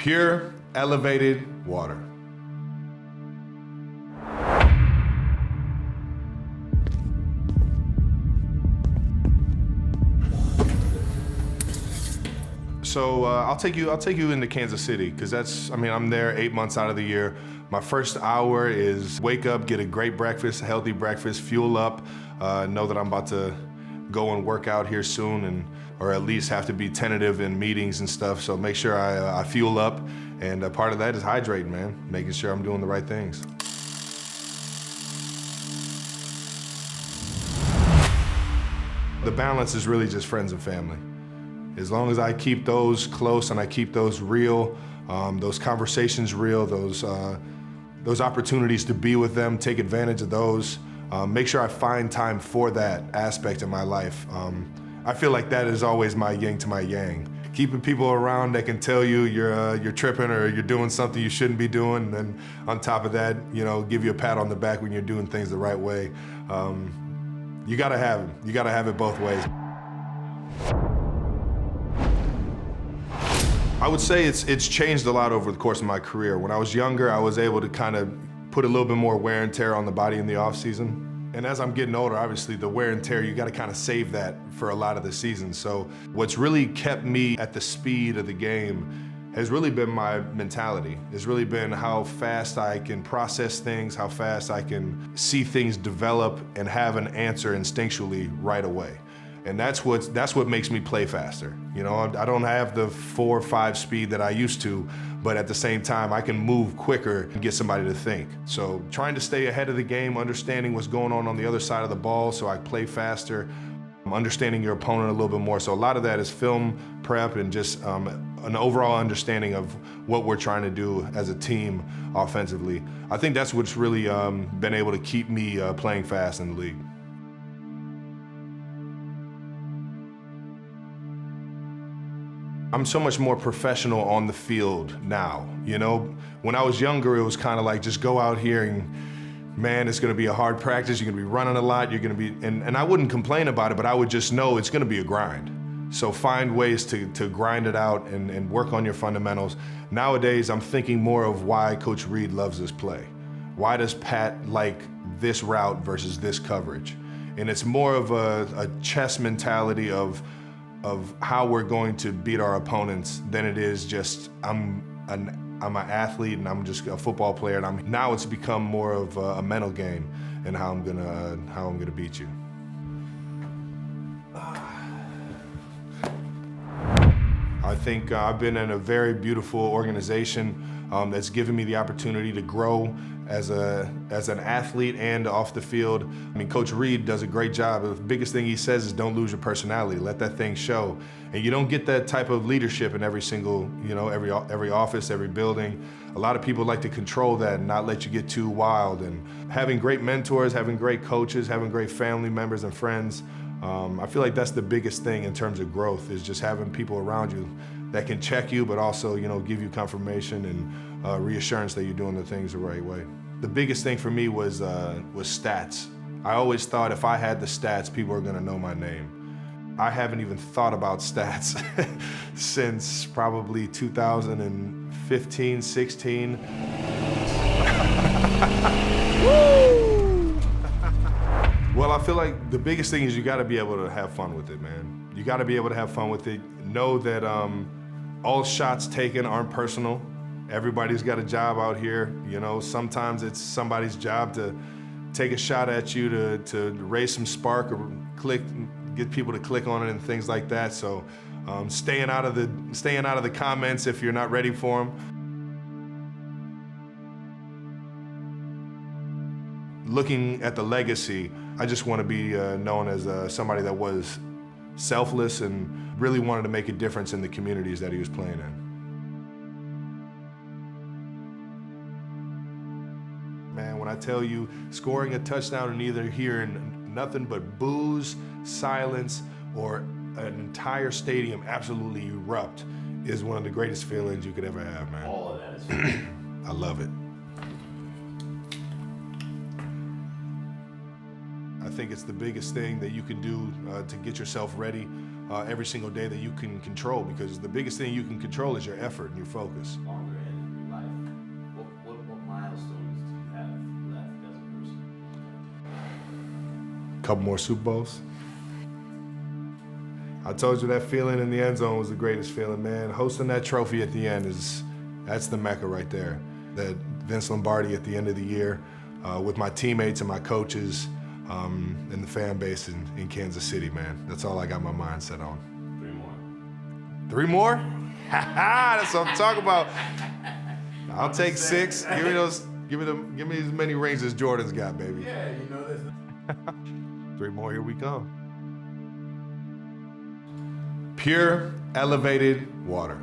Pure, elevated water. So I'll take you into Kansas City, because I'm there 8 months out of the year. My first hour is wake up, get a great breakfast, a healthy breakfast, fuel up, know that I'm about to go and work out here soon, or at least have to be tentative in meetings and stuff. So make sure I fuel up, and part of that is hydrating, man, making sure I'm doing the right things. The balance is really just friends and family. As long as I keep those close and I keep those real, those conversations real, those opportunities to be with them, take advantage of those, make sure I find time for that aspect in my life. I feel like that is always my yin to my yang. Keeping people around that can tell you you're tripping or you're doing something you shouldn't be doing, and then on top of that, give you a pat on the back when you're doing things the right way. You gotta have it. You gotta have it both ways. I would say it's changed a lot over the course of my career. When I was younger, I was able to kind of put a little bit more wear and tear on the body in the off season. And as I'm getting older, obviously the wear and tear, you got to kind of save that for a lot of the season. So what's really kept me at the speed of the game has really been my mentality. It's really been how fast I can process things, how fast I can see things develop and have an answer instinctually right away. And that's what makes me play faster. I don't have the 4 or 5 speed that I used to, but at the same time, I can move quicker and get somebody to think. So trying to stay ahead of the game, understanding what's going on the other side of the ball so I play faster, understanding your opponent a little bit more. So a lot of that is film prep and just an overall understanding of what we're trying to do as a team offensively. I think that's what's really been able to keep me playing fast in the league. I'm so much more professional on the field now. When I was younger, it was kind of like just go out here and, man, it's gonna be a hard practice, you're gonna be running a lot, you're gonna be, and I wouldn't complain about it, but I would just know it's gonna be a grind. So find ways to grind it out and work on your fundamentals. Nowadays, I'm thinking more of why Coach Reed loves this play. Why does Pat like this route versus this coverage? And it's more of a chess mentality of how we're going to beat our opponents than it is just I'm an athlete and I'm just a football player, and now it's become more of a mental game and how I'm gonna beat you. I think I've been in a very beautiful organization that's given me the opportunity to grow as an athlete and off the field. Coach Reed does a great job. The biggest thing he says is don't lose your personality, let that thing show. And you don't get that type of leadership in every single, every office, every building. A lot of people like to control that and not let you get too wild. And having great mentors, having great coaches, having great family members and friends, I feel like that's the biggest thing in terms of growth, is just having people around you that can check you, but also, give you confirmation and reassurance that you're doing the things the right way. The biggest thing for me was stats. I always thought if I had the stats, people were gonna know my name. I haven't even thought about stats since probably 2015, 16. Well, I feel like the biggest thing is you gotta be able to have fun with it, man. You gotta be able to have fun with it. Know that all shots taken aren't personal. Everybody's got a job out here. Sometimes it's somebody's job to take a shot at you to raise some spark or get people to click on it and things like that. So staying out of the comments if you're not ready for them. Looking at the legacy, I just want to be known as somebody that was selfless and really wanted to make a difference in the communities that he was playing in. Man, when I tell you, scoring a touchdown and either hearing nothing but boos, silence, or an entire stadium absolutely erupt is one of the greatest feelings you could ever have, man. All of that is I love it. I think it's the biggest thing that you can do to get yourself ready every single day that you can control, because the biggest thing you can control is your effort and your focus. Longer end of your life, what milestones do you have left as a person? Couple more Super Bowls. I told you that feeling in the end zone was the greatest feeling, man. Hosting that trophy at the end that's the Mecca right there. That Vince Lombardi at the end of the year with my teammates and my coaches and the fan base in Kansas City, man. That's all I got my mind set on. 3 more. 3 more? That's what I'm talking about. I'll take 6. Give me those. Give me as many rings as Jordan's got, baby. Yeah, you know this. 3 more, here we come. Pure, elevated water.